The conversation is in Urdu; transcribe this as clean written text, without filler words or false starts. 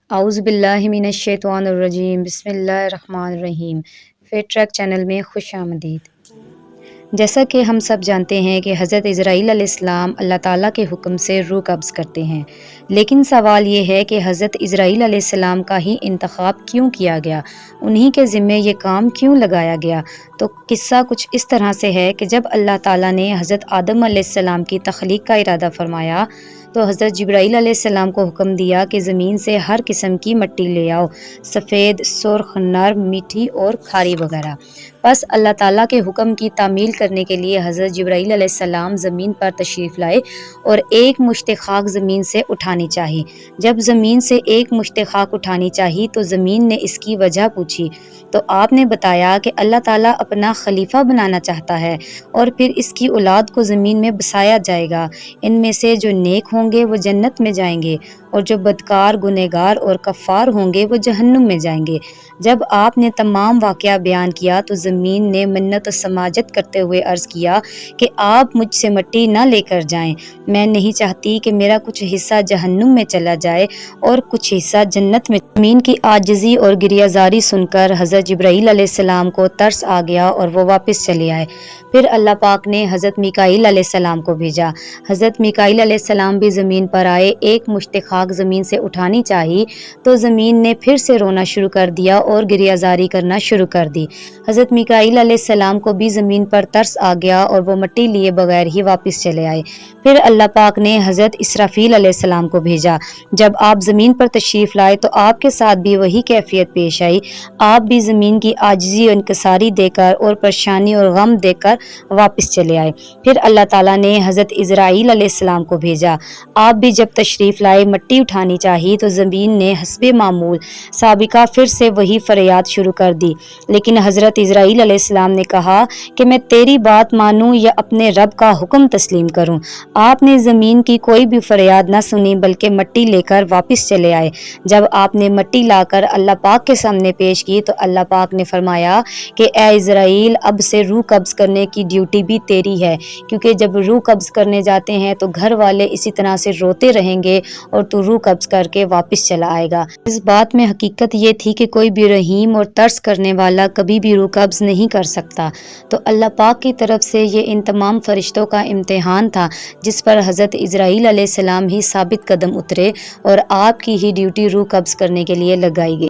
اعوذ باللہ من الشیطان الرجیم، بسم اللہ الرحمن الرحیم۔ فیٹ ٹریک چینل میں خوش آمدید۔ جیسا کہ ہم سب جانتے ہیں کہ حضرت اسرائیل علیہ السلام اللہ تعالیٰ کے حکم سے روح قبض کرتے ہیں، لیکن سوال یہ ہے کہ حضرت اسرائیل علیہ السلام کا ہی انتخاب کیوں کیا گیا، انہی کے ذمے یہ کام کیوں لگایا گیا؟ تو قصہ کچھ اس طرح سے ہے کہ جب اللہ تعالیٰ نے حضرت آدم علیہ السلام کی تخلیق کا ارادہ فرمایا تو حضرت جبرائیل علیہ السلام کو حکم دیا کہ زمین سے ہر قسم کی مٹی لے آؤ، سفید، سرخ، نرم، میٹھی اور کھاری وغیرہ۔ بس اللہ تعالیٰ کے حکم کی تعمیل کرنے کے لیے حضرت جبرائیل علیہ السلام زمین پر تشریف لائے اور ایک مشت خاک زمین سے اٹھانی چاہی۔ جب زمین سے ایک مشت خاک اٹھانی چاہی تو زمین نے اس کی وجہ پوچھی تو آپ نے بتایا کہ اللہ تعالیٰ اپنا خلیفہ بنانا چاہتا ہے اور پھر اس کی اولاد کو زمین میں بسایا جائے گا۔ ان میں سے جو نیک ہوں گے وہ جنت میں جائیں گے اور جو بدکار، گنہگار اور کفار ہوں گے وہ جہنم میں جائیں گے۔ جب آپ نے تمام واقعہ بیان کیا تو زمین نے منت و سماجت کرتے ہوئے عرض کیا کہ آپ مجھ سے مٹی نہ لے کر جائیں، میں نہیں چاہتی کہ میرا کچھ حصہ جہنم میں چلا جائے اور کچھ حصہ جنت میں۔ زمین کی عاجزی اور گریہ زاری سن کر حضرت جبرائیل علیہ السلام کو ترس آ گیا اور وہ واپس چلے آئے۔ پھر اللہ پاک نے حضرت میکائیل علیہ السلام کو بھیجا۔ حضرت میکائیل علیہ السلام بھی زمین پر آئے، ایک مشت خاک زمین سے اٹھانی چاہی تو زمین نے پھر سے رونا شروع کر دیا اور گریہ زاری کرنا شروع کر دی۔ حضرت میکائیل علیہ السلام کو بھی زمین پر ترس آ گیا اور وہ مٹی لیے بغیر ہی واپس چلے آئے۔ پھر اللہ پاک نے حضرت اسرافیل علیہ السلام کو بھیجا۔ جب آپ زمین پر تشریف لائے تو آپ کے ساتھ بھی وہی کیفیت پیش آئی، آپ بھی زمین کی عاجزی اور انکساری دے کر اور پریشانی اور غم دے کر واپس چلے آئے۔ پھر اللہ تعالیٰ نے حضرت اسرائیل علیہ السلام کو بھیجا، آپ بھی جب تشریف لائے مٹی اٹھانی چاہی تو زمین نے حسب معمول سابقہ پھر سے وہی فریاد شروع کر دی، لیکن حضرت اسرائیل علیہ السلام نے کہا کہ میں تیری بات مانوں یا اپنے رب کا حکم تسلیم کروں۔ آپ نے زمین کی کوئی بھی فریاد نہ سنی بلکہ مٹی لے کر واپس چلے آئے۔ جب آپ نے مٹی لا کر اللہ پاک کے سامنے پیش کی تو اللہ پاک نے فرمایا کہ اے اسرائیل، اب سے روح قبض کرنے کی ڈیوٹی بھی تیری ہے، کیونکہ جب روح قبض کرنے جاتے ہیں تو گھر والے اسی طرح سے روتے رہیں گے اور تو روح قبض کر کے واپس چلا آئے گا۔ اس بات میں حقیقت یہ تھی کہ کوئی بھی رحیم اور ترس کرنے والا کبھی بھی روح قبض نہیں کر سکتا۔ تو اللہ پاک کی طرف سے یہ ان تمام فرشتوں کا امتحان تھا جس پر حضرت اسرائیل علیہ السلام ہی ثابت قدم اترے اور آپ کی ہی ڈیوٹی روح قبض کرنے کے لیے لگائی گئی۔